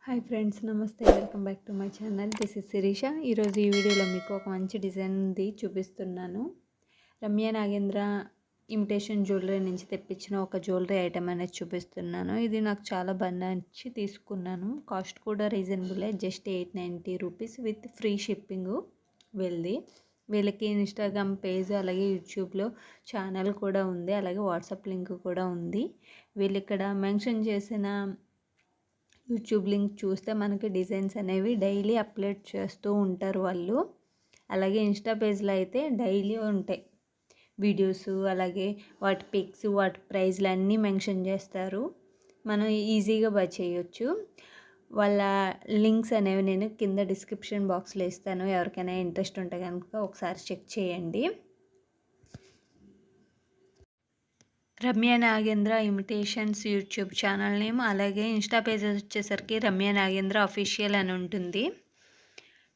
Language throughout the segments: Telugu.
హాయ్ ఫ్రెండ్స్, నమస్తే. Welcome back to my channel. This is Shirisha. ఈరోజు ఈ వీడియోలో మీకు ఒక మంచి డిజైన్ది చూపిస్తున్నాను. రమ్య నాగేంద్ర ఇమిటేషన్ జ్యువెలరీ నుంచి తెప్పించిన ఒక జ్యువెలరీ ఐటమ్ అనేది చూపిస్తున్నాను. ఇది నాకు చాలా బాగా నచ్చి తీసుకున్నాను. కాస్ట్ కూడా రీజనబులే, just 890 rupees with free shipping. వీళ్ళకి ఇన్స్టాగ్రామ్ పేజ్, అలాగే యూట్యూబ్లో ఛానల్ కూడా ఉంది, అలాగే వాట్సాప్ లింక్ కూడా ఉంది. వీళ్ళు ఇక్కడ మెన్షన్ చేసిన యూట్యూబ్ లింక్ చూస్తే మనకి డిజైన్స్ అనేవి డైలీ అప్లోడ్ చేస్తూ ఉంటారు వాళ్ళు. అలాగే ఇన్స్టా పేజ్లో అయితే డైలీ ఉంటాయి వీడియోస్, అలాగే వాటి పిక్స్, వాటి ప్రైజ్లు అన్నీ మెన్షన్ చేస్తారు. మనం ఈజీగా బై చేయొచ్చు. వాళ్ళ లింక్స్ అనేవి నేను కింద డిస్క్రిప్షన్ బాక్స్లో ఇస్తాను. ఎవరికైనా ఇంట్రెస్ట్ ఉంటే కనుక ఒకసారి చెక్ చేయండి. Ramya Nagendra imitations YouTube channel name, అలాగే ఇన్స్టా పేజ్ వచ్చేసరికి రమ్య నాగేంద్ర అఫీషియల్ అని ఉంటుంది.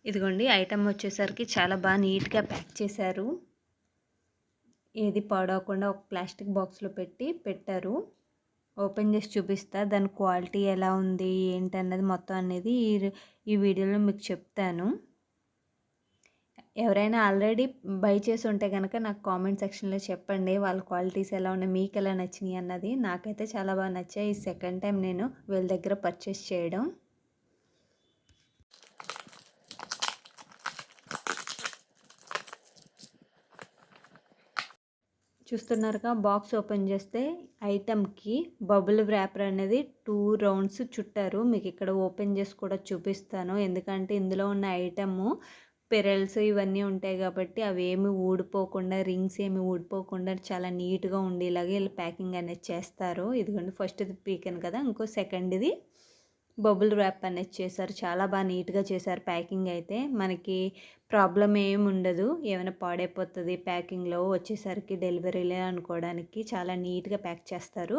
ఇదిగోండి, ఐటమ్ వచ్చేసరికి చాలా బాగా నీట్గా ప్యాక్ చేశారు. ఏది పాడవకుండా ఒక ప్లాస్టిక్ బాక్స్లో పెట్టారు. ఓపెన్ చేసి చూపిస్తా, దాని క్వాలిటీ ఎలా ఉంది ఏంటన్నది మొత్తం అనేది ఈ వీడియోలో మీకు చెప్తాను. ఎవరైనా ఆల్రెడీ బై చేసి ఉంటే కనుక నాకు కామెంట్ సెక్షన్లో చెప్పండి, వాళ్ళ క్వాలిటీస్ ఎలా ఉన్నాయి, మీకు ఎలా నచ్చినాయి అన్నది. నాకైతే చాలా బాగా నచ్చాయి. ఈ సెకండ్ టైం నేను వీళ్ళ దగ్గర పర్చేస్ చేయడం. చూస్తున్నారుగా, బాక్స్ ఓపెన్ చేస్తే ఐటమ్కి బబుల్ ర్యాపర్ అనేది 2 రౌండ్స్ చుట్టారు. మీకు ఇక్కడ ఓపెన్ చేసి కూడా చూపిస్తాను, ఎందుకంటే ఇందులో ఉన్న ఐటము పెరల్స్ ఇవన్నీ ఉంటాయి కాబట్టి అవి ఏమి ఊడిపోకుండా, రింగ్స్ ఏమి ఊడిపోకుండా చాలా నీట్గా ఉండేలాగే వీళ్ళు ప్యాకింగ్ అనేది చేస్తారు. ఇదిగోండి, ఫస్ట్ ఇది పీకాను కదా, ఇంకో సెకండ్ ఇది బబుల్ ర్యాప్ అనేది చేశారు. చాలా బాగా నీట్గా చేశారు. ప్యాకింగ్ అయితే మనకి ప్రాబ్లం ఏమి ఉండదు, ఏమైనా పాడైపోతుంది ప్యాకింగ్లో వచ్చేసరికి డెలివరీలే అనుకోవడానికి చాలా నీట్గా ప్యాక్ చేస్తారు.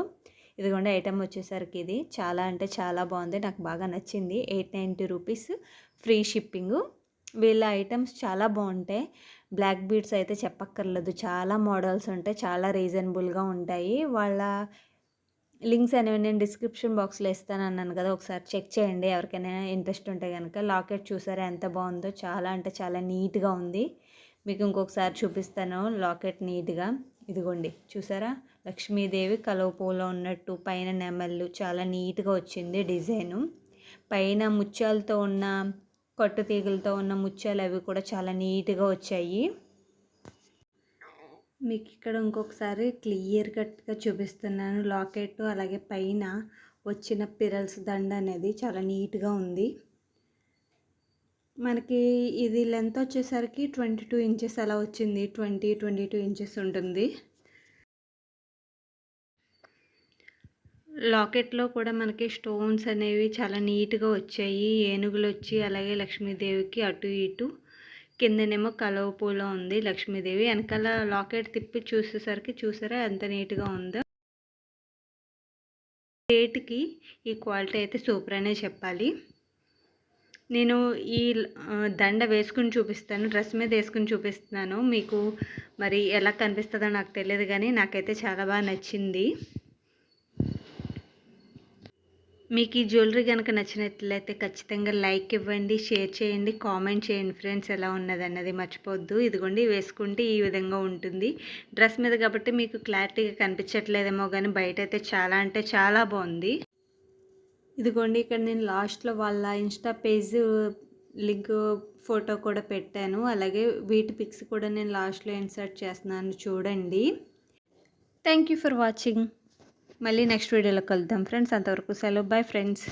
ఇదిగోండి, ఐటమ్ వచ్చేసరికి ఇది చాలా అంటే చాలా బాగుంది, నాకు బాగా నచ్చింది. 890 రూపీస్ ఫ్రీ షిప్పింగు. వీళ్ళ ఐటమ్స్ చాలా బాగుంటాయి. బ్లాక్ బీడ్స్ అయితే చెప్పక్కర్లేదు, చాలా మోడల్స్ ఉంటాయి, చాలా రీజనబుల్గా ఉంటాయి. వాళ్ళ లింక్స్ అనేవి నేను డిస్క్రిప్షన్ బాక్స్లో ఇస్తాను అన్నాను కదా, ఒకసారి చెక్ చేయండి ఎవరికైనా ఇంట్రెస్ట్ ఉంటే కనుక. లాకెట్ చూసారా ఎంత బాగుందో, చాలా అంటే చాలా నీట్గా ఉంది. మీకు ఇంకొకసారి చూపిస్తాను లాకెట్ నీట్గా. ఇదిగోండి, చూసారా, లక్ష్మీదేవి కలువ పూలో ఉన్నట్టు పైన నెమళ్ళు చాలా నీట్గా వచ్చింది డిజైను. పైన ముత్యాలతో ఉన్న, కట్టు తీగలతో ఉన్న ముత్యాలు అవి కూడా చాలా నీట్గా వచ్చాయి. మీకు ఇక్కడ ఇంకొకసారి క్లియర్ కట్గా చూపిస్తున్నాను. లాకెట్ అలాగే పైన వచ్చిన పిరల్స్ దండ అనేది చాలా నీట్గా ఉంది. మనకి ఇది లెంత్ వచ్చేసరికి 22 ఇంచెస్ అలా వచ్చింది. 22 ఇంచెస్ ఉంటుంది. లాకెట్లో కూడా మనకి స్టోన్స్ అనేవి చాలా నీట్గా వచ్చాయి. ఏనుగులు వచ్చి, అలాగే లక్ష్మీదేవికి అటు ఇటు, కిందనేమో కలువ పూలో ఉంది లక్ష్మీదేవి. వెనకాల లాకెట్ తిప్పి చూసేసరికి చూసారా ఎంత నీట్గా ఉందో. రేట్కి ఈ క్వాలిటీ అయితే సూపర్ అనే చెప్పాలి. నేను ఈ దండ వేసుకుని చూపిస్తాను, డ్రెస్ మీద వేసుకుని చూపిస్తున్నాను మీకు. మరి ఎలా కనిపిస్తుందో నాకు తెలియదు, కానీ నాకైతే చాలా బాగా నచ్చింది. మీకు ఈ జ్యువెలరీ కనుక నచ్చినట్లయితే ఖచ్చితంగా లైక్ ఇవ్వండి, షేర్ చేయండి, కామెంట్ చేయండి ఫ్రెండ్స్, ఎలా ఉన్నది అన్నది మర్చిపోవద్దు. ఇదిగోండి, వేసుకుంటే ఈ విధంగా ఉంటుంది. డ్రెస్ మీద కాబట్టి మీకు క్లారిటీగా కనిపించట్లేదేమో, కానీ బయట అయితే చాలా అంటే చాలా బాగుంది. ఇదిగోండి, ఇక్కడ నేను లాస్ట్లో వాళ్ళ ఇన్స్టా పేజ్ లింక్ ఫోటో కూడా పెట్టాను, అలాగే వీటి పిక్స్ కూడా నేను లాస్ట్లో ఇన్సర్ట్ చేస్తున్నాను, చూడండి. Thank you for watching. మళ్ళీ నెక్స్ట్ వీడియోలో కలుద్దాం ఫ్రెండ్స్. అంతవరకు సెలవు. Bye friends.